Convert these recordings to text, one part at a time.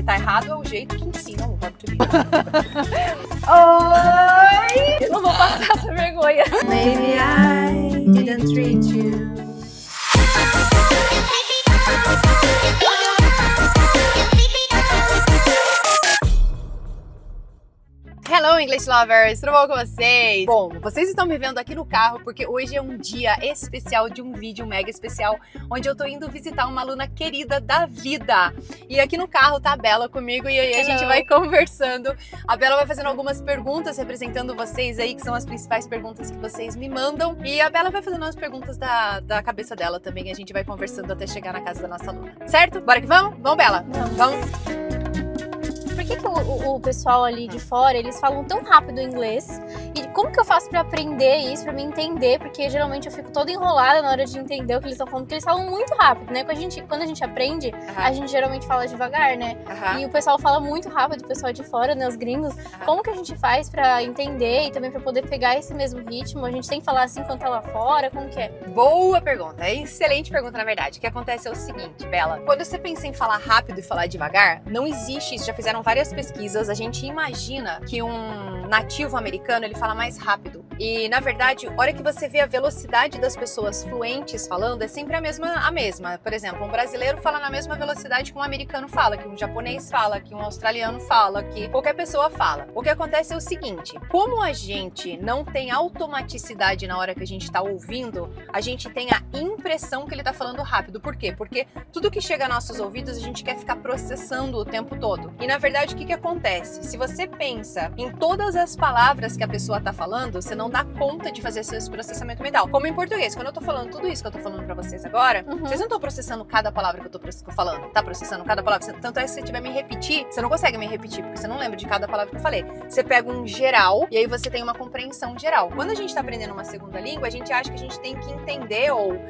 Se tá errado, é o jeito que ensinam o verbo to be. Oi! Eu não vou passar essa vergonha. Maybe I didn't treat you. Hello, English Lovers! Tudo bom com vocês? Bom, vocês estão me vendo aqui no carro porque hoje é um dia especial de um vídeo mega especial onde eu tô indo visitar uma aluna querida da vida. E aqui no carro tá a Bela comigo e aí a gente vai conversando. A Bela vai fazendo algumas perguntas representando vocês aí, que são as principais perguntas que vocês me mandam. E a Bela vai fazendo as perguntas da cabeça dela também. A gente vai conversando até chegar na casa da nossa aluna. Certo? Bora que vamos? Vamos, Bela? Vamos! Por que o pessoal ali de fora, eles falam tão rápido inglês? E como que eu faço pra aprender isso, pra me entender? Porque geralmente eu fico toda enrolada na hora de entender o que eles estão falando, porque eles falam muito rápido, né? Quando a gente aprende, a gente geralmente fala devagar, né? E o pessoal fala muito rápido, o pessoal de fora, né? Os gringos. Como que a gente faz pra entender e também pra poder pegar esse mesmo ritmo? A gente tem que falar assim quando tá lá fora? Como que é? Boa pergunta, excelente pergunta na verdade. O que acontece é o seguinte, Bela, quando você pensa em falar rápido e falar devagar, não existe isso, já fizeram várias pesquisas, a gente imagina que um nativo americano, ele fala mais rápido. E, na verdade, a hora que você vê a velocidade das pessoas fluentes falando, é sempre a mesma. Por exemplo, um brasileiro fala na mesma velocidade que um americano fala, que um japonês fala, que um australiano fala, que qualquer pessoa fala. O que acontece é o seguinte, como a gente não tem automaticidade na hora que a gente tá ouvindo, a gente tem a impressão que ele tá falando rápido. Por quê? Porque tudo que chega a nossos ouvidos, a gente quer ficar processando o tempo todo. E, na verdade, o que acontece? Se você pensa em todas as palavras que a pessoa tá falando, você não dá conta de fazer esse processamento mental. Como em português, quando eu tô falando tudo isso que eu tô falando pra vocês agora, vocês não estão processando cada palavra que eu tô falando, tá processando cada palavra. Tanto é que se você tiver me repetir, você não consegue me repetir, porque você não lembra de cada palavra que eu falei. Você pega um geral e aí você tem uma compreensão geral. Quando a gente tá aprendendo uma segunda língua, a gente acha que a gente tem que entender ou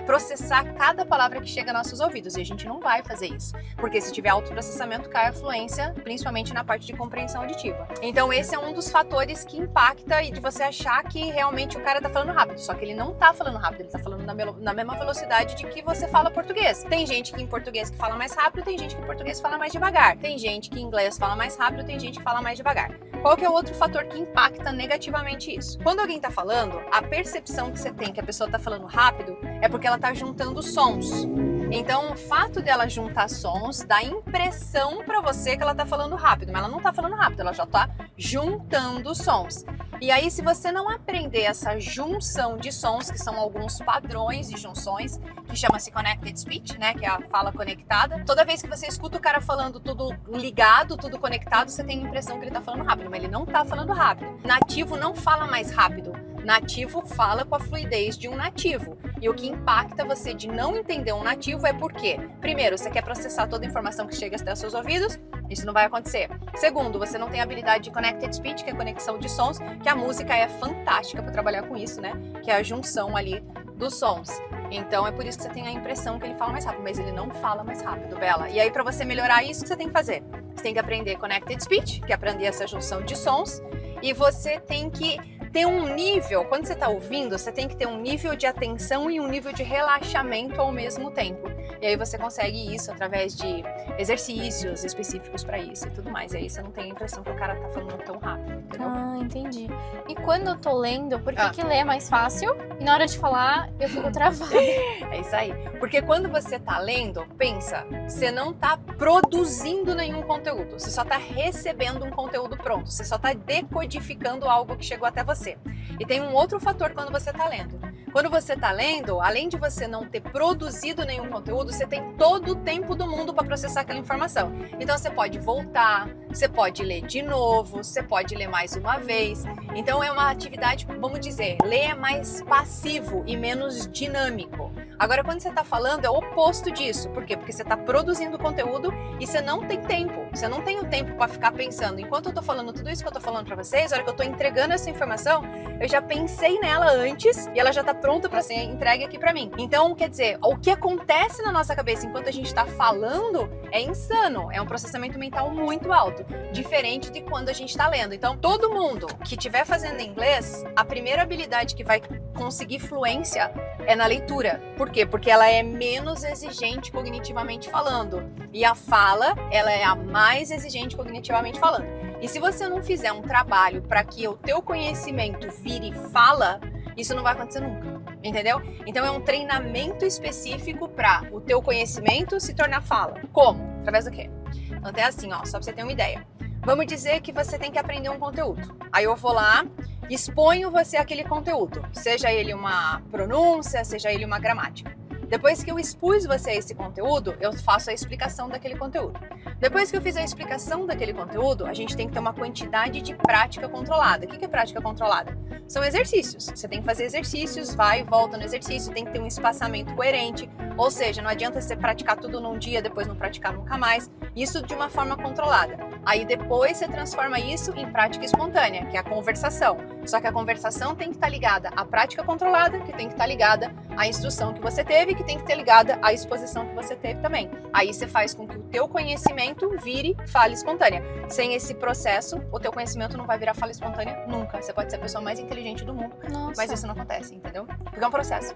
processar cada palavra que chega aos nossos ouvidos, e a gente não vai fazer isso. Porque se tiver autoprocessamento, cai a fluência, principalmente na parte de compreensão auditiva. Então esse é um dos fatores que impacta e de você achar que realmente o cara tá falando rápido, só que ele não tá falando rápido, ele tá falando na mesma velocidade de que você fala português. Tem gente que em português que fala mais rápido, tem gente que em português fala mais devagar. Tem gente que em inglês fala mais rápido, tem gente que fala mais devagar. Qual que é o outro fator que impacta negativamente isso? Quando alguém tá falando, a percepção que você tem que a pessoa tá falando rápido é porque ela tá juntando sons. Então, o fato dela juntar sons dá a impressão pra você que ela tá falando rápido, mas ela não tá falando rápido, ela já tá juntando sons. E aí, se você não aprender essa junção de sons, que são alguns padrões de junções, que chama-se Connected Speech, né, que é a fala conectada, toda vez que você escuta o cara falando tudo ligado, tudo conectado, você tem a impressão que ele tá falando rápido, mas ele não tá falando rápido. Nativo não fala mais rápido. Nativo fala com a fluidez de um nativo. E o que impacta você de não entender um nativo é porque, primeiro, você quer processar toda a informação que chega até os seus ouvidos, isso não vai acontecer. Segundo, você não tem habilidade de Connected Speech, que é conexão de sons, que a música é fantástica para trabalhar com isso, né? Que é a junção ali dos sons. Então é por isso que você tem a impressão que ele fala mais rápido, mas ele não fala mais rápido, Bela. E aí para você melhorar isso, o que você tem que fazer? Você tem que aprender Connected Speech, que é aprender essa junção de sons, e você tem que ter um nível, quando você está ouvindo, você tem que ter um nível de atenção e um nível de relaxamento ao mesmo tempo. E aí você consegue isso através de exercícios específicos para isso e tudo mais. E aí você não tem a impressão que o cara tá falando tão rápido, entendeu? Ah, entendi. E quando eu tô lendo, por que ler é mais fácil? E na hora de falar, eu fico travada. É isso aí. Porque quando você tá lendo, pensa, você não tá produzindo nenhum conteúdo. Você só tá recebendo um conteúdo pronto. Você só tá decodificando algo que chegou até você. E tem um outro fator quando você tá lendo. Quando você tá lendo, além de você não ter produzido nenhum conteúdo, você tem todo o tempo do mundo para processar aquela informação. Então você pode voltar, você pode ler de novo, você pode ler mais uma vez. Então é uma atividade, vamos dizer, ler é mais passivo e menos dinâmico. Agora, quando você está falando, é o oposto disso. Por quê? Porque você está produzindo conteúdo e você não tem tempo. Você não tem o tempo para ficar pensando. Enquanto eu estou falando tudo isso que eu estou falando para vocês, a hora que eu estou entregando essa informação, eu já pensei nela antes e ela já está pronta para ser entregue aqui para mim. Então, quer dizer, o que acontece na nossa cabeça enquanto a gente está falando é insano. É um processamento mental muito alto, diferente de quando a gente está lendo. Então, todo mundo que estiver fazendo inglês, a primeira habilidade que vai conseguir fluência é na leitura. Por quê? Porque ela é menos exigente cognitivamente falando. E a fala, ela é a mais exigente cognitivamente falando. E se você não fizer um trabalho para que o teu conhecimento vire fala, isso não vai acontecer nunca. Entendeu? Então é um treinamento específico para o teu conhecimento se tornar fala. Como? Através do quê? Então é assim, ó, só pra você ter uma ideia. Vamos dizer que você tem que aprender um conteúdo. Aí eu vou lá, exponho você aquele conteúdo, seja ele uma pronúncia, seja ele uma gramática. Depois que eu expus você a esse conteúdo, eu faço a explicação daquele conteúdo. Depois que eu fiz a explicação daquele conteúdo, a gente tem que ter uma quantidade de prática controlada. O que é prática controlada? São exercícios. Você tem que fazer exercícios, vai e volta no exercício, tem que ter um espaçamento coerente. Ou seja, não adianta você praticar tudo num dia, depois não praticar nunca mais. Isso de uma forma controlada. Aí depois você transforma isso em prática espontânea, que é a conversação. Só que a conversação tem que estar ligada à prática controlada, que tem que estar ligada à instrução que você teve, que tem que ter ligada à exposição que você teve também. Aí você faz com que o teu conhecimento vire fala espontânea. Sem esse processo, o teu conhecimento não vai virar fala espontânea nunca. Você pode ser a pessoa mais inteligente do mundo, mas isso não acontece, entendeu? Porque é um processo.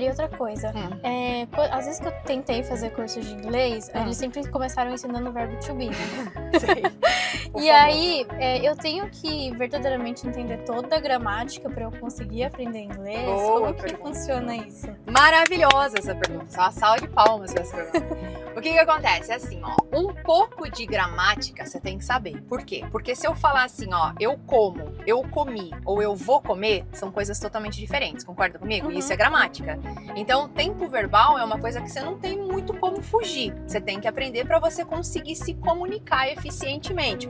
E outra coisa, às vezes que eu tentei fazer curso de inglês, eles sempre começaram ensinando o verbo to be. Sei. E aí, eu tenho que verdadeiramente entender toda a gramática para eu conseguir aprender inglês? Como que funciona isso? Maravilhosa essa pergunta, só uma salva de palmas pra essa pergunta. O que acontece? É assim, ó, um pouco de gramática você tem que saber. Por quê? Porque se eu falar assim, ó, eu como, eu comi ou eu vou comer, são coisas totalmente diferentes, concorda comigo? Isso é gramática. Então, tempo verbal é uma coisa que você não tem muito como fugir. Você tem que aprender para você conseguir se comunicar eficientemente.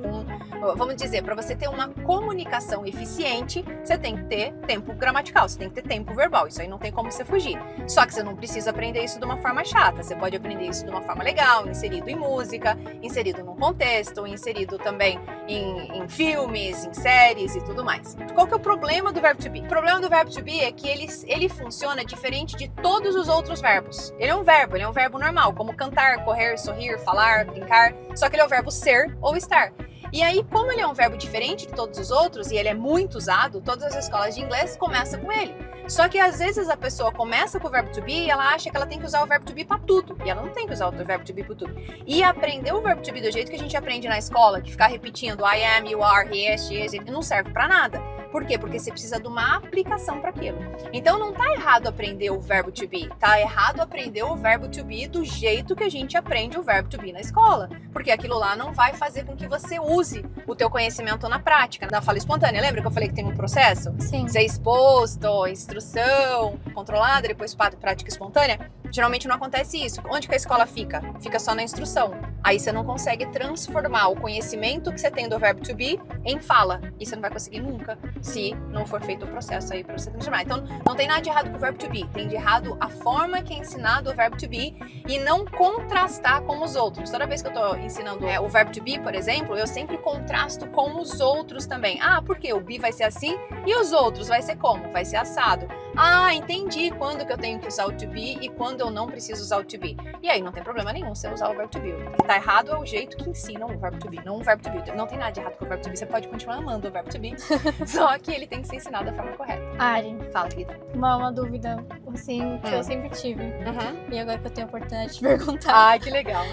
Vamos dizer, para você ter uma comunicação eficiente, você tem que ter tempo gramatical, você tem que ter tempo verbal. Isso aí não tem como você fugir. Só que você não precisa aprender isso de uma forma chata. Você pode aprender isso de uma forma legal, inserido em música, inserido num contexto, inserido também em filmes, em séries e tudo mais. Qual que é o problema do verbo to be? O problema do verbo to be é que ele funciona diferente de todos os outros verbos. Ele é um verbo normal, como cantar, correr, sorrir, falar, brincar, só que ele é o verbo ser ou estar. E aí, como ele é um verbo diferente de todos os outros e ele é muito usado, todas as escolas de inglês começam com ele. Só que às vezes a pessoa começa com o verbo to be e ela acha que ela tem que usar o verbo to be para tudo. E ela não tem que usar o verbo to be para tudo. E aprender o verbo to be do jeito que a gente aprende na escola, que ficar repetindo I am, you are, he is, she is, não serve para nada. Por quê? Porque você precisa de uma aplicação para aquilo. Então não tá errado aprender o verbo to be, tá errado aprender o verbo to be do jeito que a gente aprende o verbo to be na escola. Porque aquilo lá não vai fazer com que você use o teu conhecimento na prática, na fala espontânea. Lembra que eu falei que tem um processo? Sim. Ser exposto, instrução controlada, depois prática espontânea. Geralmente não acontece isso. Onde que a escola fica? Fica só na instrução. Aí você não consegue transformar o conhecimento que você tem do verbo to be em fala. E você não vai conseguir nunca se não for feito o processo aí para você transformar. Então, não tem nada de errado com o verbo to be. Tem de errado a forma que é ensinado o verbo to be e não contrastar com os outros. Toda vez que eu tô ensinando o verbo to be, por exemplo, eu sempre contrasto com os outros também. Ah, por quê? O be vai ser assim e os outros vai ser como? Vai ser assado. Ah, entendi quando que eu tenho que usar o to be e quando eu não preciso usar o to be. E aí não tem problema nenhum você usar o verbo to be. O que tá errado é o jeito que ensinam o verbo to be, não o verbo to be. Não tem nada de errado com o verbo to be. Você pode continuar amando o verbo to be, só que ele tem que ser ensinado da forma correta. Ari, Fala, querida. uma dúvida, assim, que eu sempre tive. E agora que eu tenho a oportunidade de perguntar. Ai, que legal.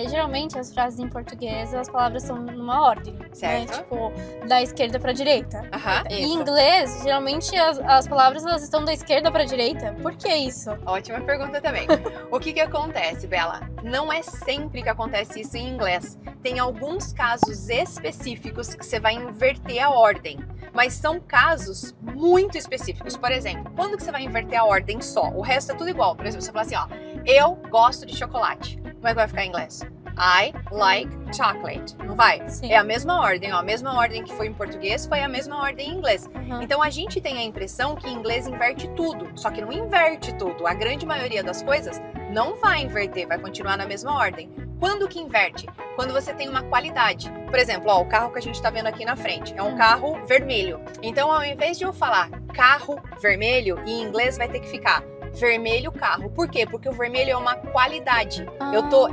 Geralmente, as frases em português, as palavras são numa ordem. Certo. Né? Tipo, da esquerda pra direita. Em Isso. inglês, geralmente, as palavras elas estão da esquerda pra direita. Por que isso? Ótima pergunta também. O que acontece, Bela? Não é sempre que acontece isso em inglês. Tem alguns casos específicos que você vai inverter a ordem. Mas são casos muito específicos. Por exemplo, quando que você vai inverter a ordem só? O resto é tudo igual. Por exemplo, você fala assim, ó, eu gosto de chocolate. Como é que vai ficar em inglês? I like chocolate. Não vai? Sim. É a mesma ordem, ó. A mesma ordem que foi em português foi a mesma ordem em inglês. Então a gente tem a impressão que em inglês inverte tudo. Só que não inverte tudo. A grande maioria das coisas não vai inverter, vai continuar na mesma ordem. Quando que inverte? Quando você tem uma qualidade. Por exemplo, ó, o carro que a gente tá vendo aqui na frente é um carro vermelho. Então, ao invés de eu falar carro vermelho, em inglês vai ter que ficar vermelho carro. Por quê? Porque o vermelho é uma qualidade. Eu tô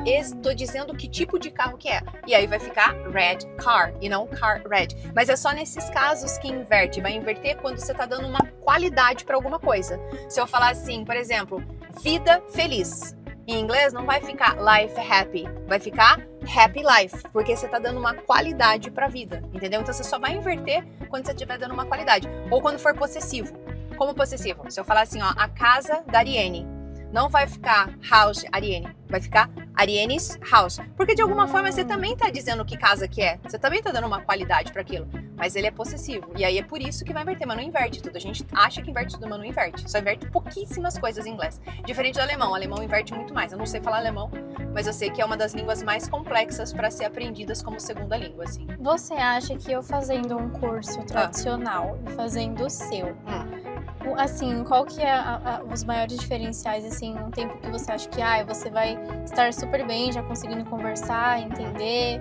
dizendo que tipo de carro que é. E aí vai ficar red car e não car red. Mas é só nesses casos que inverte. Vai inverter quando você tá dando uma qualidade para alguma coisa. Se eu falar assim, por exemplo, vida feliz. Em inglês não vai ficar life happy, vai ficar happy life, porque você tá dando uma qualidade pra vida, entendeu? Então você só vai inverter quando você estiver dando uma qualidade. Ou quando for possessivo. Como possessivo? Se eu falar assim, ó, a casa da Ariane, não vai ficar house Ariane, vai ficar Ariane's house. Porque de alguma forma você também tá dizendo que casa que é. Você também tá dando uma qualidade para aquilo. Mas ele é possessivo. E aí é por isso que vai inverter, mas não inverte tudo. A gente acha que inverte tudo, mas não inverte. Só inverte pouquíssimas coisas em inglês. Diferente do alemão. O alemão inverte muito mais. Eu não sei falar alemão, mas eu sei que é uma das línguas mais complexas para ser aprendidas como segunda língua, assim. Você acha que eu fazendo um curso tradicional e fazendo o seu, assim, qual que é os maiores diferenciais, assim, um tempo que você acha que você vai estar super bem, já conseguindo conversar, entender?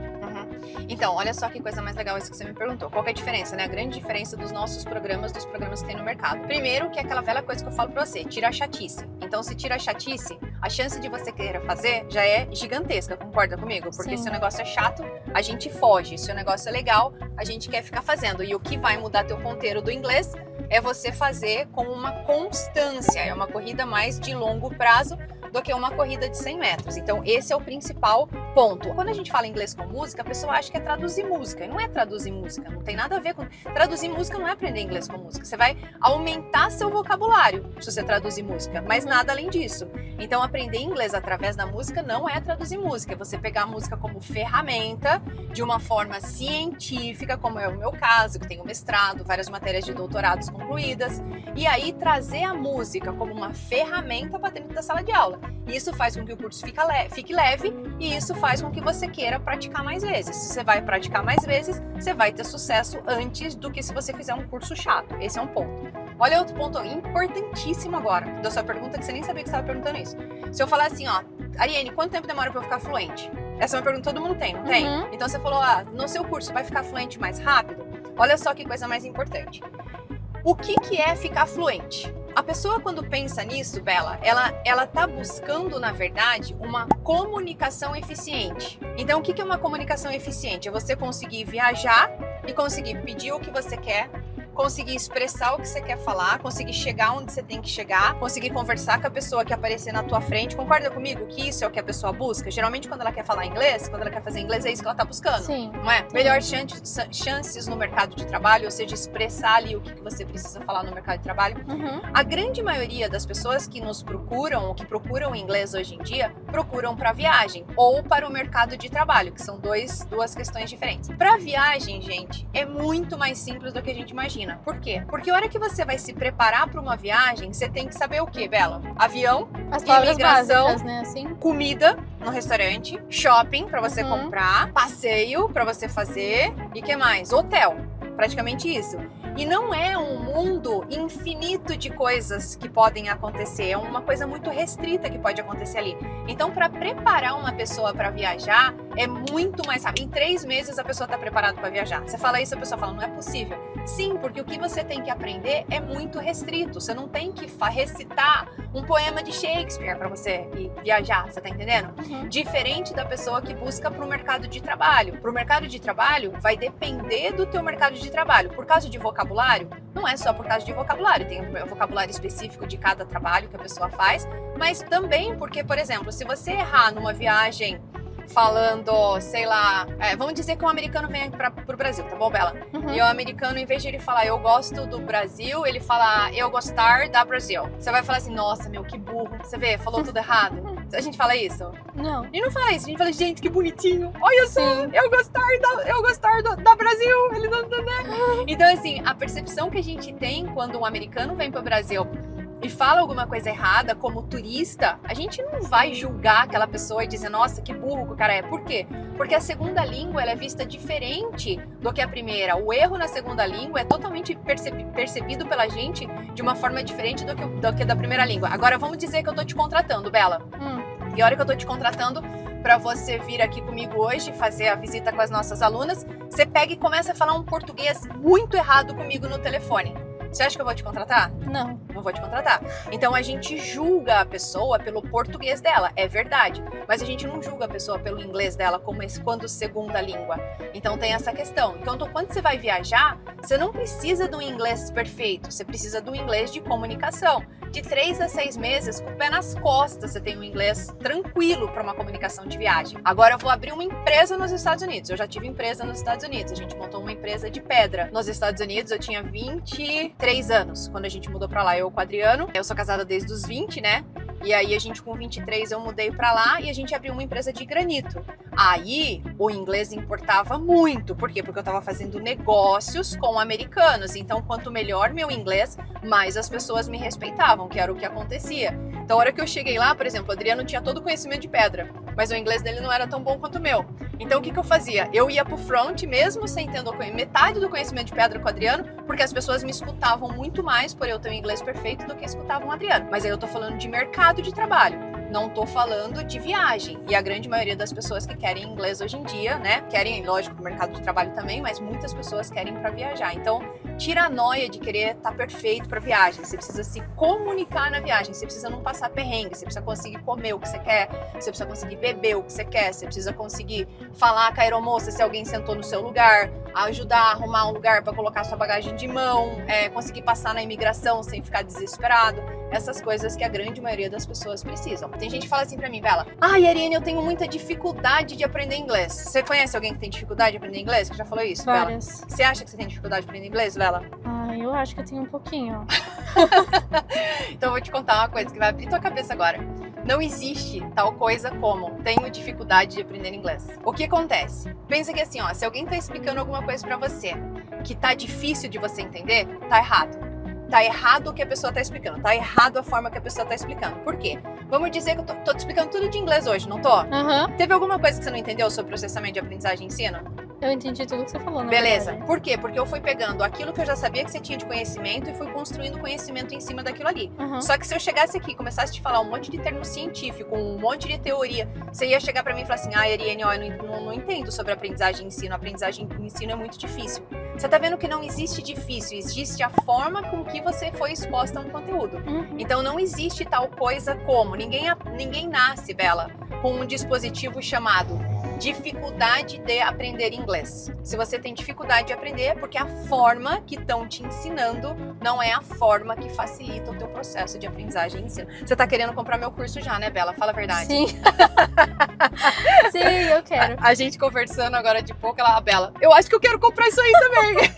Então, olha só que coisa mais legal isso que você me perguntou. Qual que é a diferença, né? A grande diferença dos nossos programas, dos programas que tem no mercado. Primeiro, que é aquela velha coisa que eu falo pra você, tira a chatice. Então, se tira a chatice, a chance de você querer fazer já é gigantesca, concorda comigo? Porque Sim. se o negócio é chato, a gente foge. Se o negócio é legal, a gente quer ficar fazendo. E o que vai mudar teu ponteiro do inglês é você fazer com uma constância. É uma corrida mais de longo prazo do que uma corrida de 100 metros. Então, esse é o principal ponto. Quando a gente fala inglês com música, a pessoa acha que é traduzir música. E não é traduzir música, não tem nada a ver com... Traduzir música não é aprender inglês com música. Você vai aumentar seu vocabulário se você traduzir música, mas nada além disso. Então, aprender inglês através da música não é traduzir música. É você pegar a música como ferramenta, de uma forma científica, como é o meu caso, que tenho mestrado, várias matérias de doutorados concluídas, e aí trazer a música como uma ferramenta para dentro da sala de aula. E isso faz com que o curso fique leve e isso faz com que você queira praticar mais vezes. Se você vai praticar mais vezes, você vai ter sucesso antes do que se você fizer um curso chato. Esse é um ponto. Olha outro ponto importantíssimo agora, da sua pergunta, que você nem sabia que você estava perguntando isso. Se eu falar assim, ó, Ariane, quanto tempo demora para eu ficar fluente? Essa é uma pergunta que todo mundo tem, não tem? Então você falou, no seu curso vai ficar fluente mais rápido? Olha só que coisa mais importante. O que é ficar fluente? A pessoa, quando pensa nisso, Bela, ela tá buscando, na verdade, uma comunicação eficiente. Então, o que é uma comunicação eficiente? É você conseguir viajar e conseguir pedir o que você quer, conseguir expressar o que você quer falar, conseguir chegar onde você tem que chegar, conseguir conversar com a pessoa que aparecer na tua frente. Concorda comigo que isso é o que a pessoa busca? Geralmente, quando ela quer falar inglês, quando ela quer fazer inglês, é isso que ela tá buscando. Sim. Não é? Melhor chances no mercado de trabalho, ou seja, expressar ali o que você precisa falar no mercado de trabalho. A grande maioria das pessoas que nos procuram, ou que procuram inglês hoje em dia, procuram para viagem ou para o mercado de trabalho, que são duas questões diferentes. Para viagem, gente, é muito mais simples do que a gente imagina. Por quê? Porque a hora que você vai se preparar para uma viagem, você tem que saber o quê, Bela? Avião, as palavras imigração, básicas, né? Assim. comida no restaurante, shopping para você comprar, passeio para você fazer e que mais? Hotel. Praticamente isso. E não é um mundo infinito de coisas que podem acontecer, é uma coisa muito restrita que pode acontecer ali. Então, para preparar uma pessoa para viajar, é muito mais rápido. Em 3 meses a pessoa está preparada para viajar. Você fala isso, a pessoa fala, não é possível. Sim, porque o que você tem que aprender é muito restrito. Você não tem que recitar um poema de Shakespeare para você ir viajar, você tá entendendo? Diferente da pessoa que busca para o mercado de trabalho. Para o mercado de trabalho, vai depender do teu mercado de trabalho. Por causa de vocabulário, não é só por causa de vocabulário, tem um vocabulário específico de cada trabalho que a pessoa faz, mas também porque, por exemplo, se você errar numa viagem falando, sei lá, vamos dizer que um americano vem pro Brasil, tá bom, Bela? E o americano, em vez de ele falar eu gosto do Brasil, ele fala eu gostar da Brasil. Você vai falar assim, nossa, meu, que burro. Você vê, falou tudo errado. A gente fala isso? Não. A gente não fala isso, a gente fala, gente, que bonitinho. Olha só, eu gostar da Brasil. Ele não, né? Então, assim, a percepção que a gente tem quando um americano vem pro Brasil e fala alguma coisa errada como turista, a gente não vai julgar aquela pessoa e dizer, nossa, que burro que o cara é. Por quê? Porque a segunda língua ela é vista diferente do que a primeira. O erro na segunda língua é totalmente percebido pela gente de uma forma diferente do que da primeira língua. Agora, vamos dizer que eu tô te contratando, Bela. E a hora que eu tô te contratando para você vir aqui comigo hoje, fazer a visita com as nossas alunas, você pega e começa a falar um português muito errado comigo no telefone. Você acha que eu vou te contratar? Não. Não vou te contratar. Então a gente julga a pessoa pelo português dela, é verdade. Mas a gente não julga a pessoa pelo inglês dela como quando segunda língua. Então tem essa questão. Então quando você vai viajar, você não precisa de um inglês perfeito, você precisa de um inglês de comunicação. De 3 a 6 meses, com o pé nas costas, você tem um inglês tranquilo para uma comunicação de viagem. Agora eu vou abrir uma empresa nos Estados Unidos. Eu já tive empresa nos Estados Unidos. A gente montou uma empresa de pedra nos Estados Unidos. Eu tinha 23 anos quando a gente mudou para lá, eu com o Adriano. Eu sou casada desde os 20, né? E aí a gente com 23 eu mudei pra lá e a gente abriu uma empresa de granito. Aí o inglês importava muito. Por quê? Porque eu tava fazendo negócios com americanos. Então quanto melhor meu inglês, mais as pessoas me respeitavam, que era o que acontecia. Então a hora que eu cheguei lá, por exemplo, o Adriano tinha todo o conhecimento de pedra, mas o inglês dele não era tão bom quanto o meu. Então o que eu fazia? Eu ia pro front, mesmo sem ter metade do conhecimento de pedra com o Adriano, porque as pessoas me escutavam muito mais por eu ter um inglês perfeito do que escutavam o Adriano. Mas aí eu tô falando de mercado de trabalho, não tô falando de viagem. E a grande maioria das pessoas que querem inglês hoje em dia, né, querem, lógico, o mercado de trabalho também, mas muitas pessoas querem para viajar. Então, tira a noia de querer estar perfeito para viagem. Você precisa se comunicar na viagem, você precisa não passar perrengue, você precisa conseguir comer o que você quer, você precisa conseguir beber o que você quer, você precisa conseguir falar com a aeromoça se alguém sentou no seu lugar, ajudar a arrumar um lugar para colocar sua bagagem de mão, conseguir passar na imigração sem ficar desesperado. Essas coisas que a grande maioria das pessoas precisam. Tem gente que fala assim pra mim, Bela, Ariane, eu tenho muita dificuldade de aprender inglês. Você conhece alguém que tem dificuldade de aprender inglês? Que já falou isso, Várias. Bela? Você acha que você tem dificuldade de aprender inglês, Bela? Eu acho que eu tenho um pouquinho. Então eu vou te contar uma coisa que vai abrir tua cabeça agora. Não existe tal coisa como tenho dificuldade de aprender inglês. O que acontece? Pensa que assim, ó, se alguém tá explicando alguma coisa pra você que tá difícil de você entender, tá errado. Tá errado o que a pessoa tá explicando, tá errado a forma que a pessoa tá explicando. Por quê? Vamos dizer que eu tô te explicando tudo de inglês hoje, não tô? Teve alguma coisa que você não entendeu sobre processamento de aprendizagem e ensino? Eu entendi tudo que você falou, na Beleza. verdade. Por quê? Porque eu fui pegando aquilo que eu já sabia que você tinha de conhecimento e fui construindo conhecimento em cima daquilo ali. Só que se eu chegasse aqui e começasse a te falar um monte de termo científico, um monte de teoria, você ia chegar pra mim e falar assim, Ariane, ó, eu não entendo sobre aprendizagem e ensino. A aprendizagem e ensino é muito difícil. Você tá vendo que não existe difícil, existe a forma com que você foi exposta a um conteúdo. Então não existe tal coisa como, ninguém nasce, Bela, com um dispositivo chamado dificuldade de aprender inglês. Se você tem dificuldade de aprender, é porque a forma que estão te ensinando não é a forma que facilita o teu processo de aprendizagem e ensino. Você tá querendo comprar meu curso já, né, Bela? Fala a verdade. Sim. Sim, eu quero. A gente conversando agora de pouco, a Bela, eu acho que eu quero comprar isso aí também.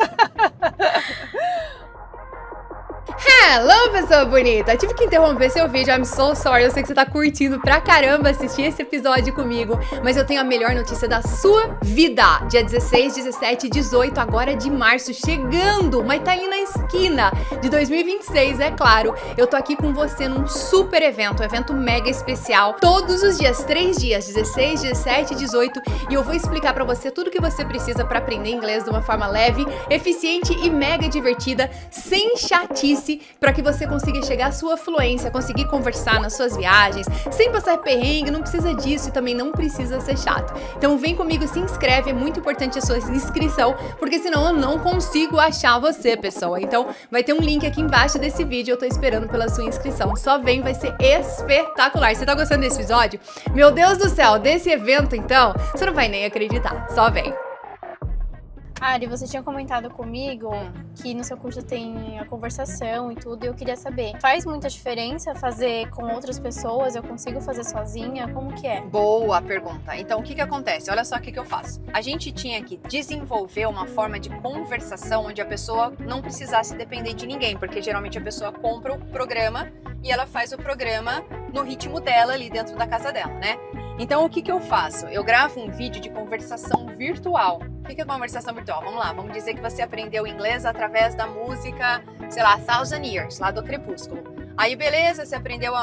Hello, pessoa bonita! Tive que interromper seu vídeo, I'm so sorry. Eu sei que você tá curtindo pra caramba assistir esse episódio comigo, mas eu tenho a melhor notícia da sua vida. Dia 16, 17 e 18 agora de março, chegando, mas tá ali na esquina de 2026, é claro. Eu tô aqui com você num super evento, um evento mega especial, todos os dias, 3 dias, 16, 17 e 18, e eu vou explicar pra você tudo que você precisa pra aprender inglês de uma forma leve, eficiente e mega divertida, sem chatice, para que você consiga chegar à sua fluência, conseguir conversar nas suas viagens, sem passar perrengue, não precisa disso e também não precisa ser chato. Então vem comigo, se inscreve, é muito importante a sua inscrição, porque senão eu não consigo achar você, pessoa. Então vai ter um link aqui embaixo desse vídeo, eu tô esperando pela sua inscrição. Só vem, vai ser espetacular. Você tá gostando desse episódio? Meu Deus do céu, desse evento então, você não vai nem acreditar. Só vem. Ari, você tinha comentado comigo que no seu curso tem a conversação e tudo, e eu queria saber, faz muita diferença fazer com outras pessoas? Eu consigo fazer sozinha? Como que é? Boa pergunta. Então, o que acontece? Olha só o que eu faço. A gente tinha que desenvolver uma forma de conversação onde a pessoa não precisasse depender de ninguém, porque geralmente a pessoa compra o programa e ela faz o programa no ritmo dela ali dentro da casa dela, né? Então, o que eu faço? Eu gravo um vídeo de conversação virtual. O que é conversação virtual? Vamos lá, vamos dizer que você aprendeu inglês através da música, sei lá, Thousand Years, lá do Crepúsculo. Aí, beleza, você aprendeu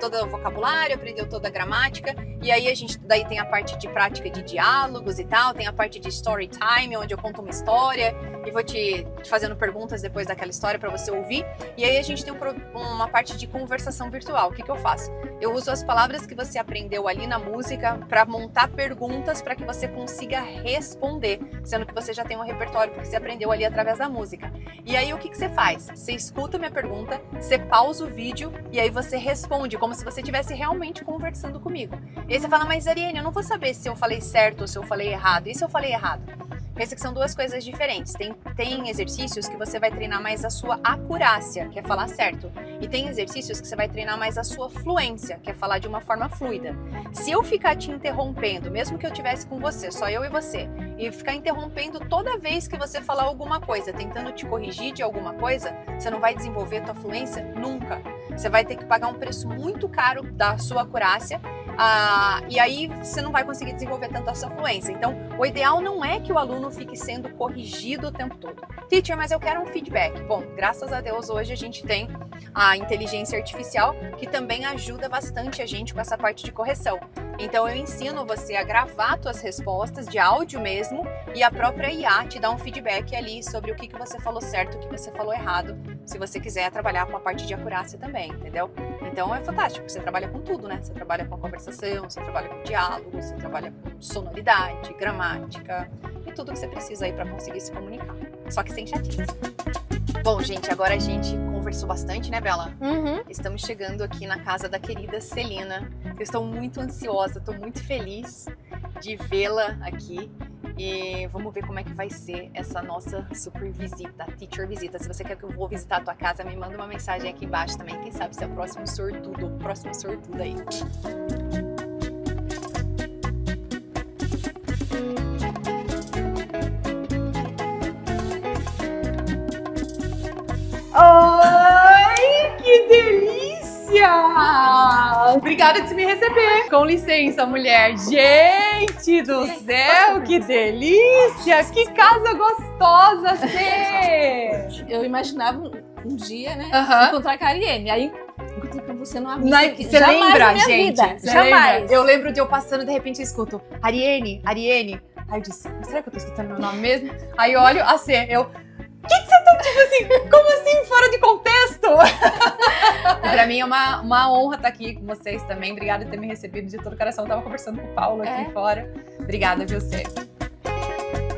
todo o vocabulário, aprendeu toda a gramática. E aí a gente daí tem a parte de prática de diálogos e tal, tem a parte de story time, onde eu conto uma história e vou te fazendo perguntas depois daquela história para você ouvir. E aí a gente tem uma parte de conversação virtual. O que eu faço? Eu uso as palavras que você aprendeu ali na música para montar perguntas para que você consiga responder, sendo que você já tem um repertório porque você aprendeu ali através da música. E aí o que você faz? Você escuta a minha pergunta, você pausa o vídeo e aí você responde como se você estivesse realmente conversando comigo. E aí você fala, mas Ariane, eu não vou saber se eu falei certo ou se eu falei errado. E se eu falei errado? Pensa que são duas coisas diferentes. Tem exercícios que você vai treinar mais a sua acurácia, que é falar certo. E tem exercícios que você vai treinar mais a sua fluência, que é falar de uma forma fluida. Se eu ficar te interrompendo, mesmo que eu estivesse com você, só eu e você, e ficar interrompendo toda vez que você falar alguma coisa, tentando te corrigir de alguma coisa, você não vai desenvolver a tua fluência nunca. Você vai ter que pagar um preço muito caro da sua acurácia, e aí você não vai conseguir desenvolver tanto a sua fluência. Então, o ideal não é que o aluno fique sendo corrigido o tempo todo. Teacher, mas eu quero um feedback. Bom, graças a Deus hoje a gente tem a inteligência artificial que também ajuda bastante a gente com essa parte de correção. Então eu ensino você a gravar suas respostas de áudio mesmo e a própria IA te dá um feedback ali sobre o que você falou certo, o que você falou errado, se você quiser trabalhar com a parte de acurácia também, entendeu? Então é fantástico, você trabalha com tudo, né? Você trabalha com a conversação, você trabalha com diálogo, você trabalha com sonoridade, gramática e tudo que você precisa aí para conseguir se comunicar. Só que sem chatice. Bom, gente, agora a gente conversou bastante, né, Bela? Uhum. Estamos chegando aqui na casa da querida Celina. Eu estou muito ansiosa, estou muito feliz de vê-la aqui. E vamos ver como é que vai ser essa nossa super visita, teacher visita. Se você quer que eu vou visitar a tua casa, me manda uma mensagem aqui embaixo também. Quem sabe se é o próximo sortudo aí. Ai, que delícia! Obrigada de me receber. Com licença, mulher. Gente do céu, que delícia! Que casa gostosa, Cê! Eu imaginava um dia, né, Aham. encontrar com a Ariane. Aí encontrei com você numa Você jamais lembra, na minha gente? vida. Você Jamais. lembra? Eu lembro de eu passando, de repente eu escuto Ariane. Aí eu disse, será que eu tô escutando meu nome mesmo? Aí eu olho a C, o que você tá, tipo assim, como assim, fora de contexto? E pra mim é uma honra estar aqui com vocês também. Obrigada por ter me recebido de todo o coração. Eu tava conversando com o Paulo aqui fora. Obrigada, viu, Cê?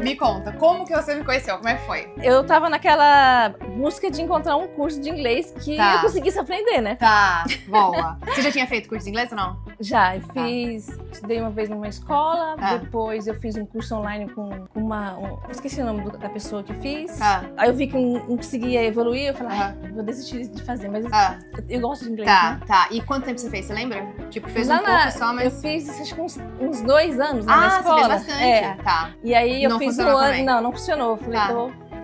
Me conta, como que você me conheceu? Como é que foi? Eu tava naquela busca de encontrar um curso de inglês que Tá. eu conseguisse aprender, né? Tá, boa. Você já tinha feito curso de inglês ou não? Já, eu estudei uma vez numa escola, Tá. depois eu fiz um curso online com eu esqueci o nome da pessoa que fiz. Tá. Aí eu vi que não conseguia evoluir, eu falei, Aham. vou desistir de fazer, mas eu gosto de inglês, Tá, né? tá. E quanto tempo você fez? Você lembra? Tipo, fez Lá um pouco só, mas... Eu fiz acho que uns 2 anos na você escola. fez bastante. É. Tá. E aí eu Não fiz funcionou um ano. também? Não funcionou. Eu falei, Tá.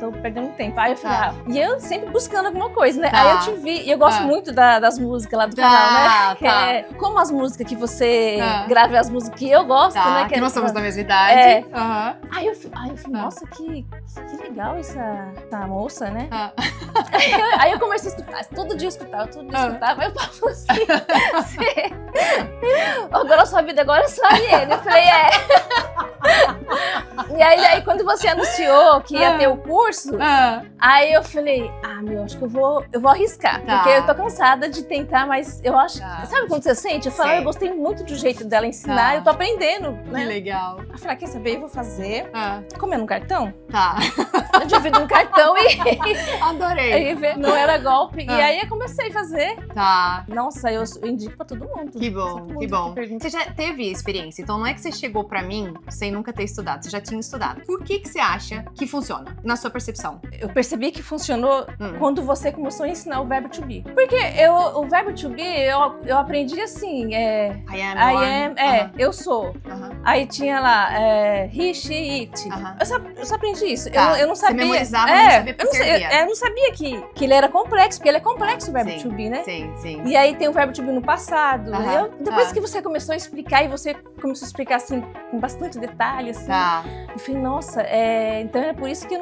tô perdendo tempo. Aí eu falei, Tá. e eu sempre buscando alguma coisa, né? Tá. Aí eu te vi, e eu gosto muito das músicas lá do canal, né? Que Tá. é como as músicas que você Tá. grava as músicas que eu gosto, Tá, né? que nós somos da mesma idade. É. Aham. Aí eu falei, Tá. nossa, que legal essa moça, né? Ah. Aí eu comecei a escutar, todo dia eu escutava, aí eu falo assim, agora a sua vida agora é só Ariane. Eu falei, E aí quando você anunciou que ia ter o curso, aí eu falei, acho que eu vou arriscar. Tá. Porque eu tô cansada de tentar, mas eu acho... Tá. Sabe quando você sente? Eu falo, Sei. eu gostei muito do jeito dela ensinar, Tá. eu tô aprendendo, né? Que legal. Eu falei, quer saber? Eu vou fazer, Ah, comendo um cartão. tá. Eu divido um cartão e Adorei. aí não era golpe. Ah. E aí eu comecei a fazer. Tá. Nossa, eu indico pra todo mundo. Que bom, Todo mundo que bom. pergunta. Você já teve experiência, então não é que você chegou pra mim sem nunca ter estudado, você já tinha estudado. Por que você acha que funciona, na sua percepção? Eu percebi que funcionou Hum. quando você começou a ensinar o verbo to be. Porque o verbo to be, eu aprendi assim, I am, I am, Aham, eu sou. aham, Aí tinha lá, he, she, it. aham. Eu só aprendi isso. Tá. Eu não Você sabia. memorizava, mas não sabia eu pra não, servia. eu não sabia que ele era complexo, porque ele é complexo o verbo Sim, to be, né? Sim, sim. E aí tem o verbo to be no passado. Aham, Depois tá. que você começou a explicar e você começou a explicar assim, com bastante detalhe, assim. Tá. Eu falei, nossa, então é por isso que eu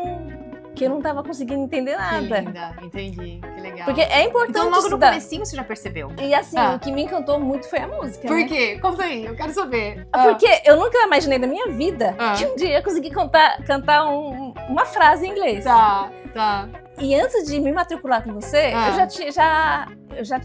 que eu não tava conseguindo entender nada. Que linda, entendi, que legal. Porque é importante então logo no estudar. comecinho você já percebeu. E assim, o que me encantou muito foi a música, Por né? quê? Conta aí, eu quero saber. Porque eu nunca imaginei na minha vida que um dia eu ia conseguir cantar uma frase em inglês. Tá. E antes de me matricular com você, eu já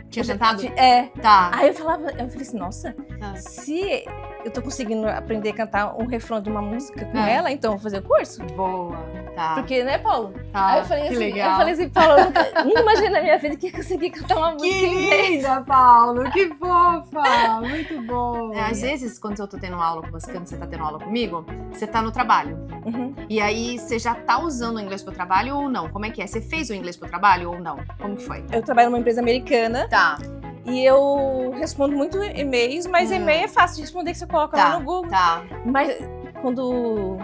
Tinha tentado? Tá. Tá. Aí eu falei assim, nossa, Tá. se eu tô conseguindo aprender a cantar um refrão de uma música com ela, então eu vou fazer o curso. Boa. Tá. Porque, né, Paulo? Tá. Aí eu falei que assim, legal. Paulo, eu nunca imaginei na minha vida que ia conseguir cantar uma música Que em inglês. linda, Paulo! Que fofa! Muito bom! Às vezes, quando eu tô tendo aula com você, quando você tá tendo aula comigo, você tá no trabalho. Uhum. E aí, você já tá usando o inglês pro trabalho ou não? Como é que é? Você fez o inglês pro trabalho ou não? Como que foi? Eu trabalho numa empresa americana. Tá. E eu respondo muito e-mails, mas e-mail é fácil de responder, que você coloca lá no Google. Tá. Mas quando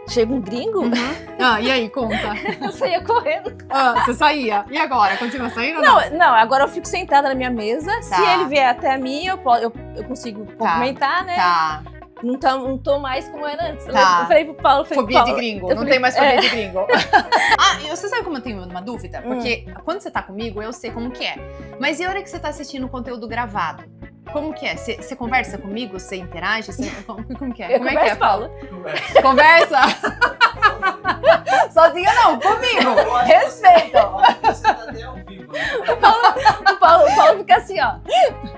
chega um gringo, E aí, conta. eu saía correndo. Você saía. E agora? Continua saindo ou Não, agora eu fico sentada na minha mesa. Tá. Se ele vier até mim, eu consigo cumprimentar, né? Tá. Não tô mais como era antes. Tá. Eu falei pro Paulo, Fobia de gringo. Não tem mais fobia de gringo. E você sabe como eu tenho uma dúvida? Porque quando você tá comigo, eu sei como que é. Mas e a hora que você tá assistindo conteúdo gravado? Como que é? Você conversa comigo? Você interage? Como que é? Eu como é converso, que é, Paulo? Conversa. Conversa? Sozinha não, comigo. Respeito. Você tá até ao vivo. O Paulo fica assim, ó.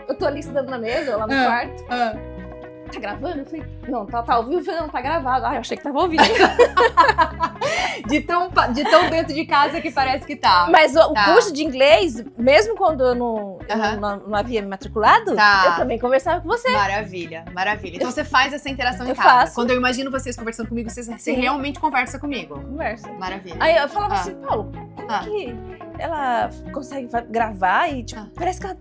Eu tô ali estudando na mesa, lá no quarto. Tá gravando? Eu falei, não, tá ao vivo. Eu falei, não, tá gravado. Eu achei que tava ao vivo. De tão dentro de casa que parece que tá. Mas o curso de inglês, mesmo quando eu não havia me matriculado, eu também conversava com você. Maravilha, maravilha. Então você faz essa interação em Eu casa. faço. Quando eu imagino vocês conversando comigo, você realmente conversa comigo. Conversa. Maravilha. Aí eu falava assim, Paulo, como que ela consegue gravar e, tipo, parece que ela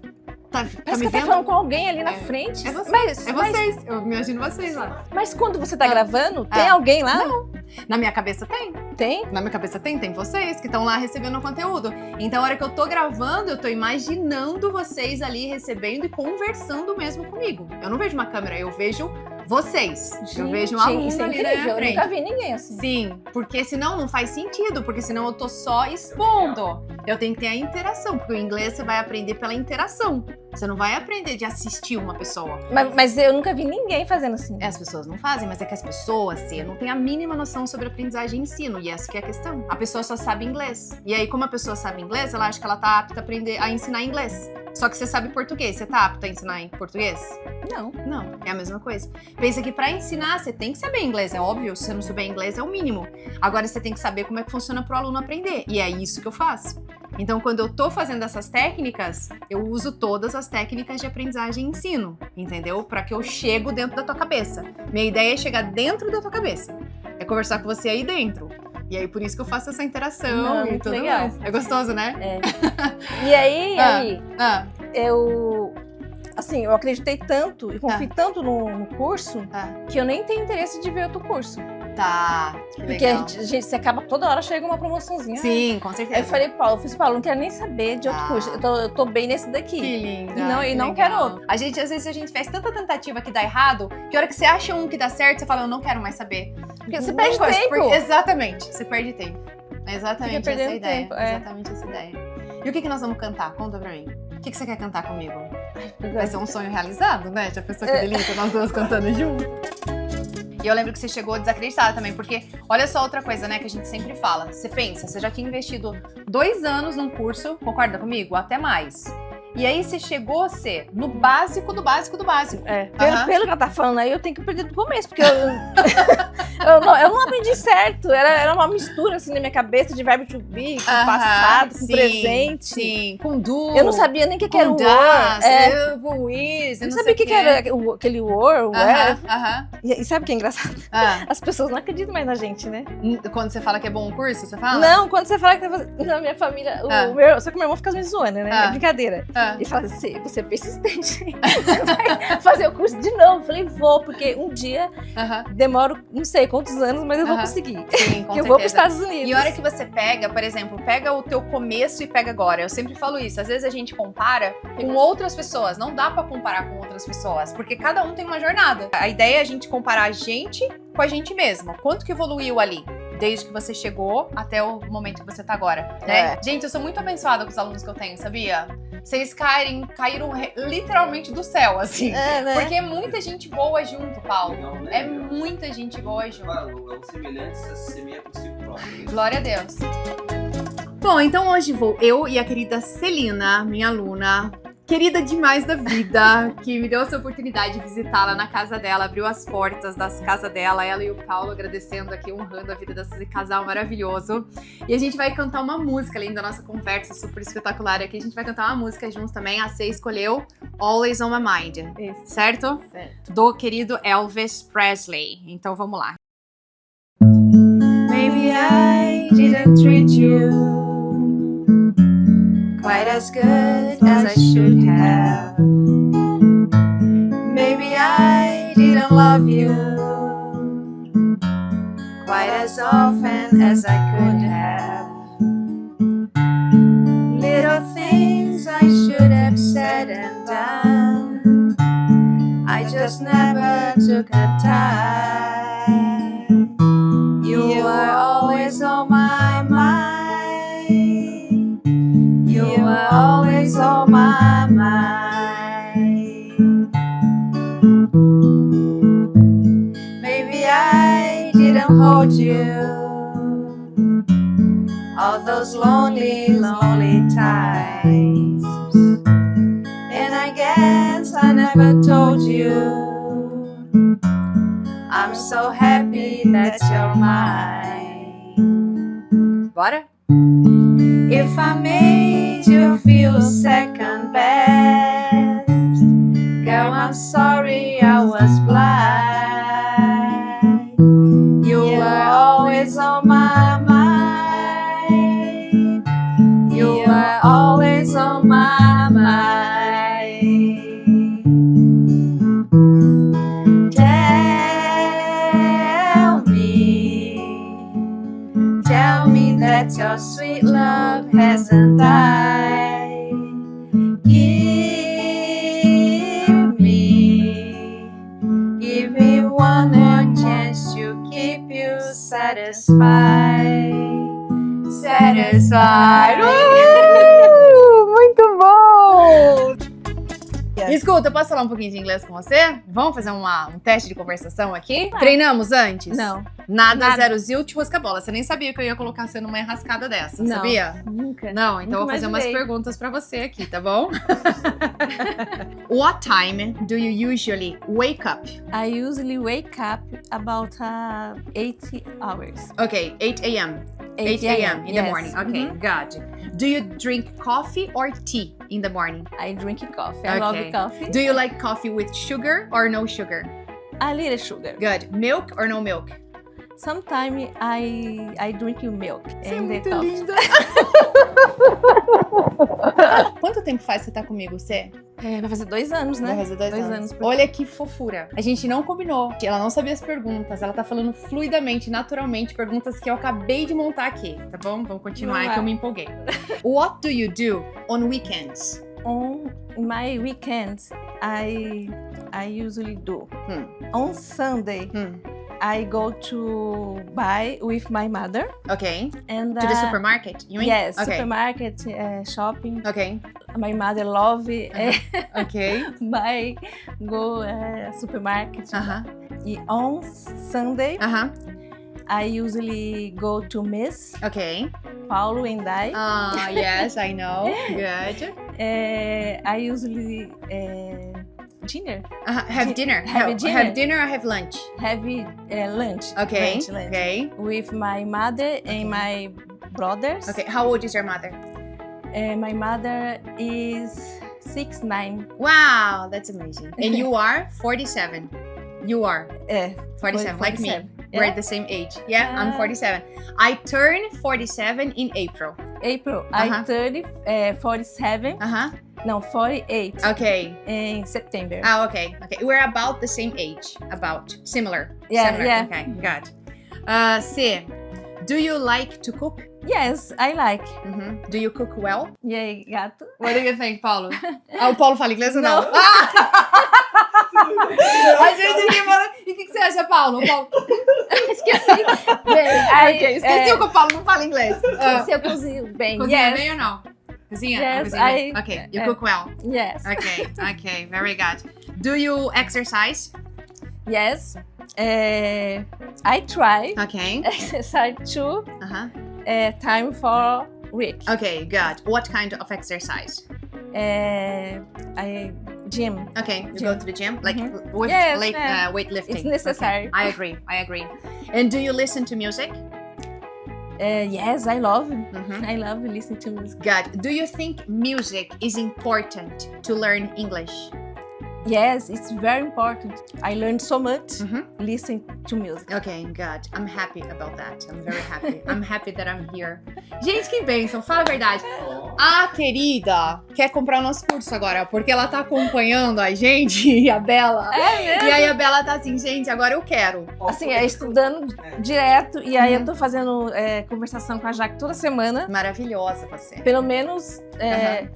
Tá parece me que ela tá vendo? falando com alguém ali na frente. É você. Mas, É vocês. Eu imagino vocês lá. Mas quando você tá gravando, tem alguém lá? Não. Na minha cabeça tem. Tem? Na minha cabeça tem vocês que estão lá recebendo o conteúdo. Então, a hora que eu tô gravando, eu tô imaginando vocês ali recebendo e conversando mesmo comigo. Eu não vejo uma câmera, eu vejo vocês. Eu vejo um aluno isso é ali na incrível. minha Eu frente. nunca vi ninguém assim. Sim, porque senão não faz sentido, porque senão eu tô só expondo. Eu tenho que ter a interação, porque o inglês você vai aprender pela interação. Você não vai aprender de assistir uma pessoa. Mas eu nunca vi ninguém fazendo assim. As pessoas não fazem, mas é que as pessoas, não têm a mínima noção sobre aprendizagem e ensino, e essa que é a questão. A pessoa só sabe inglês. E aí, como a pessoa sabe inglês, ela acha que ela tá apta a ensinar inglês. Só que você sabe português, você tá apta a ensinar em português? Não. Não, é a mesma coisa. Pensa que pra ensinar, você tem que saber inglês, é óbvio. Se você não souber inglês, é o mínimo. Agora, você tem que saber como é que funciona pro aluno aprender. E é isso que eu faço. Então, quando eu tô fazendo essas técnicas, eu uso todas as técnicas de aprendizagem e ensino, entendeu? Pra que eu chego dentro da tua cabeça. Minha ideia é chegar dentro da tua cabeça. É conversar com você aí dentro. E aí, por isso que eu faço essa interação e tudo legal. mais. É gostoso, né? É. E aí, eu acreditei tanto e confiei tanto no curso que eu nem tenho interesse de ver outro curso. Tá, que porque legal. você acaba toda hora, chega uma promoçãozinha. Sim, com certeza. Aí eu falei, Paulo, não quero nem saber de outro curso. Eu tô bem nesse daqui. Que linda. E não quero outro. Às vezes a gente faz tanta tentativa que dá errado, que a hora que você acha um que dá certo, você fala, eu não quero mais saber. Porque você perde tempo. Exatamente, você perde tempo. É exatamente essa ideia. Tempo, Exatamente essa ideia. E o que nós vamos cantar? Conta pra mim. O que você quer cantar comigo? Vai ser um sonho realizado, né? Já pensou que delícia, nós duas cantando junto? E eu lembro que você chegou desacreditada também, porque olha só outra coisa, né, que a gente sempre fala. Você pensa, você já tinha investido 2 anos num curso, concorda comigo? Até mais. E aí você chegou a ser no básico do básico do básico. Pelo que ela tá falando aí, eu tenho que aprender do começo, porque eu não aprendi certo. Era uma mistura assim na minha cabeça de verbo to be, com passado, com presente. Sim, com do. Eu não sabia nem o que era o were. Com is, eu não sabia o que era aquele were. E sabe o que é engraçado? As pessoas não acreditam mais na gente, né? Quando você fala que é bom o curso, você fala? Não, quando você fala que tá fazendo. Na minha família, só que o meu irmão fica me zoando, né? É brincadeira. E fala assim, você é persistente. Você vai fazer o curso de novo. Eu falei, vou, porque um dia demoro não sei quantos anos, mas eu vou conseguir. Sim, com certeza. Eu vou para os Estados Unidos. E a hora que você pega, por exemplo, pega o teu começo e pega agora. Eu sempre falo isso. Às vezes a gente compara com outras pessoas. Não dá pra comparar com outras pessoas, porque cada um tem uma jornada. A ideia é a gente comparar a gente com a gente mesma. Quanto que evoluiu ali? desde que você chegou até o momento que você tá agora, né? Gente, eu sou muito abençoada com os alunos que eu tenho, sabia? Vocês caíram literalmente do céu, assim. Né? Porque é muita gente boa junto, Paulo. Legal, né? É muita gente boa junto. O semelhante se semeia consigo próprio. Glória a Deus. Bom, então hoje vou eu e a querida Celina, minha aluna, querida demais da vida, que me deu essa oportunidade de visitá-la na casa dela, abriu as portas da casa dela, ela e o Paulo agradecendo aqui, honrando a vida desse casal maravilhoso. E a gente vai cantar uma música, além da nossa conversa super espetacular aqui, a gente vai cantar uma música juntos também. A Cê escolheu Always on My Mind, Isso. certo? Certo. Do querido Elvis Presley. Então vamos lá. Maybe I didn't treat you quite as good as I should have. Maybe I didn't love you quite as often as I could have. Little things I should have said and done, I just never took the time. You are always on my mind. You are always on my mind. Maybe I didn't hold you all those lonely, lonely times. And I guess I never told you I'm so happy that you're mine. Bora? If I made you feel second best, girl, I'm sorry I was blind. You were always on my mind. You were always on my mind. Tell me that your sweet love hasn't died. Give me one more chance to keep you satisfied. Satisfied. Muito bom! Escuta, eu posso falar um pouquinho de inglês com você? Vamos fazer um teste de conversação aqui? Treinamos antes? Não, Nada, zero zilt, rosca-bola. Você nem sabia que eu ia colocar você numa enrascada dessa, Não. sabia? nunca. Não, então eu vou fazer umas perguntas pra você aqui, tá bom? What time do you usually wake up? I usually wake up about 8 hours. Okay, 8 a.m. 8 a.m. in the morning. Okay, Mhm. good. Do you drink coffee or tea in the morning? I drink coffee. I love Okay. coffee. Do you like coffee with sugar or no sugar? A little sugar. Good. Milk or no milk? Sometimes I drink milk Você é and the muito coffee. linda. Quanto tempo faz que você tá comigo, Cê? Vai fazer 2 anos, né? Vai fazer 2 anos. porque- Olha que fofura. A gente não combinou. Ela não sabia as perguntas. Ela tá falando fluidamente, naturalmente, perguntas que eu acabei de montar aqui, tá bom? Vamos continuar Vamos lá. que eu me empolguei. What do you do on weekends? On my weekends, I usually do. Hmm. On Sunday, I go to buy with my mother Okay. and To the supermarket, you mean? yes, Okay. supermarket, shopping. Okay. My mother love Okay. buy go supermarket. Uh-huh. E on Sunday, Uh-huh. I usually go to Miss Okay. Paulo and I. Yes, I know. Good. I usually dinner. Have dinner. Have dinner. Have dinner or have lunch? Have lunch. Okay. Lunch. Okay. With my mother and my brothers. Okay. How old is your mother? My mother is 6'9". Wow, that's amazing. And you are 47. You are 47, like me. 47. We're Yeah. at the same age. Yeah, I'm 47. I turn 47 in April. April. Uh-huh. I 47. Uh-huh. No, 48 Okay. in September. Okay. Okay. We're about the same age. About. Similar. Yeah, Similar. yeah. Okay, got. C. Do you like to cook? Yes, I like. Do you cook well? E aí, gato? What do you think, Paulo? O Paulo fala inglês ou não? Não. A gente aqui fala... E o que você acha, Paulo? Esqueci. Bem, aí, Ok, esqueci o que eu falo, não falo inglês. Se eu cozinho bem. Cozinha Yes. bem ou não? Cozinha? Yes, Cozinha bem. I- Ok, you cook well. Yes. Okay, very good. Do you exercise? Yes. I try Okay. exercise 2 Uh-huh. time for week. Okay, good. What kind of exercise? I gym. Okay, you Gym. go to the gym? Like with Yes, weightlifting? It's necessary. Okay, I agree. And do you listen to music? Yes, I love. Mhm. I love listening to music. Good. Do you think music is important to learn English? Yes, it's very important. I learned so much Mhm. listening to music. Okay, good. I'm happy about that. I'm very happy. I'm happy that I'm here. Gente, que bênção, fala a verdade. A querida quer comprar o nosso curso agora, porque ela tá acompanhando a gente e a Bela. E aí a Bela tá assim, gente, agora eu quero. Assim, estudando direto, e aí eu tô fazendo conversação com a Jaque toda semana. Maravilhosa você. Pelo menos,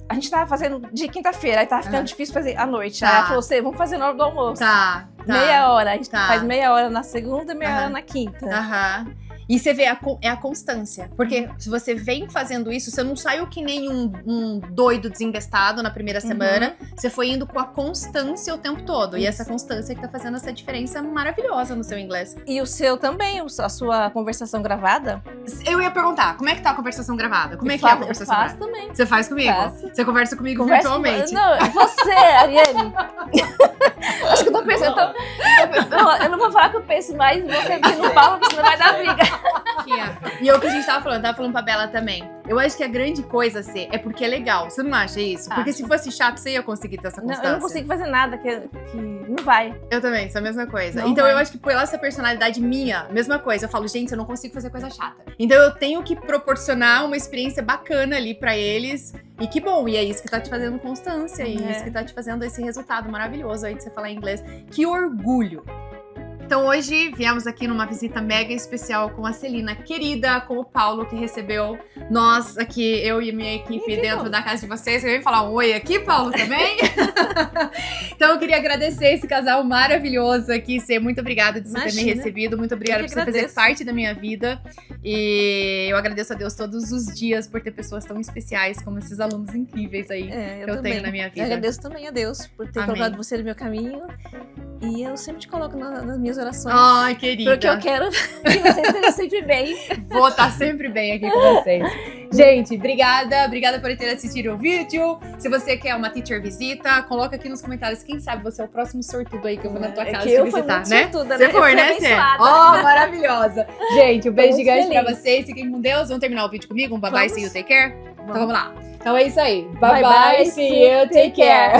a gente tava fazendo de quinta-feira, aí tava ficando difícil fazer à noite. Tá. Aí ela falou, vamos fazer na hora do almoço. Tá. Meia hora, a gente Tá. faz meia hora na segunda e meia Aham. hora na quinta. Aham. E você vê, é a constância. Porque se você vem fazendo isso, você não saiu que nem um doido desembestado na primeira semana. Você foi indo com a constância o tempo todo. E essa constância que tá fazendo essa diferença maravilhosa no seu inglês. E o seu também, a sua conversação gravada? Eu ia perguntar, como é que tá a conversação gravada? Como é Eu que é a faço- conversação Eu faço gravada? também. Você faz comigo? Faço. Você conversa comigo Conversa virtualmente? Não, você, Ariane. Acho que eu tô pensando. Eu não vou falar que eu penso mais em você do que no Paulo, porque senão vai dar briga. Aqui, ó. E é o que a gente tava falando pra Bela também. Eu acho que a grande coisa, Cê, é porque é legal. Você não acha isso? Porque Acho. se fosse chato, você ia conseguir ter essa Não, constância. eu não consigo fazer nada que não vai. Eu também, sou a mesma coisa. Não Então vai. eu acho que pela essa personalidade minha, mesma coisa. Eu falo, gente, eu não consigo fazer coisa chata. Então eu tenho que proporcionar uma experiência bacana ali pra eles. E que bom, e é isso que tá te fazendo constância. E é isso que tá te fazendo esse resultado maravilhoso aí de você falar inglês. Que orgulho! Então hoje viemos aqui numa visita mega especial com a Celina querida, com o Paulo que recebeu nós aqui, eu e minha equipe dentro da casa de vocês. Você veio falar um oi aqui, Paulo, também? Então eu queria agradecer esse casal maravilhoso aqui, Cê. Muito obrigada de você ter me Imagina. recebido, muito obrigada Eu por que você fazer agradeço. parte da minha vida. E eu agradeço a Deus todos os dias por ter pessoas tão especiais como esses alunos incríveis aí que eu tenho na minha Eu vida. agradeço também a Deus por ter Amém. colocado você no meu caminho. E eu sempre te coloco nas minhas orações. Ai, querida. Porque eu quero que você esteja sempre bem. Vou estar sempre bem aqui com vocês. Gente, obrigada. Obrigada por ter assistido o vídeo. Se você quer uma teacher visita, coloca aqui nos comentários. Quem sabe você é o próximo sortudo aí que eu vou na tua casa que te eu fui visitar, muito né? sortuda, Você né? foi, Eu fui né, Cê? abençoada. Oh, maravilhosa. Gente, um beijo Tô muito gigante pra feliz. vocês. Fiquem com Deus. Vamos terminar o vídeo comigo? Um bye bye, Vamos. see you, take care? Então Vamos. vamos lá. Então é isso aí. Bye, bye, see you, take care.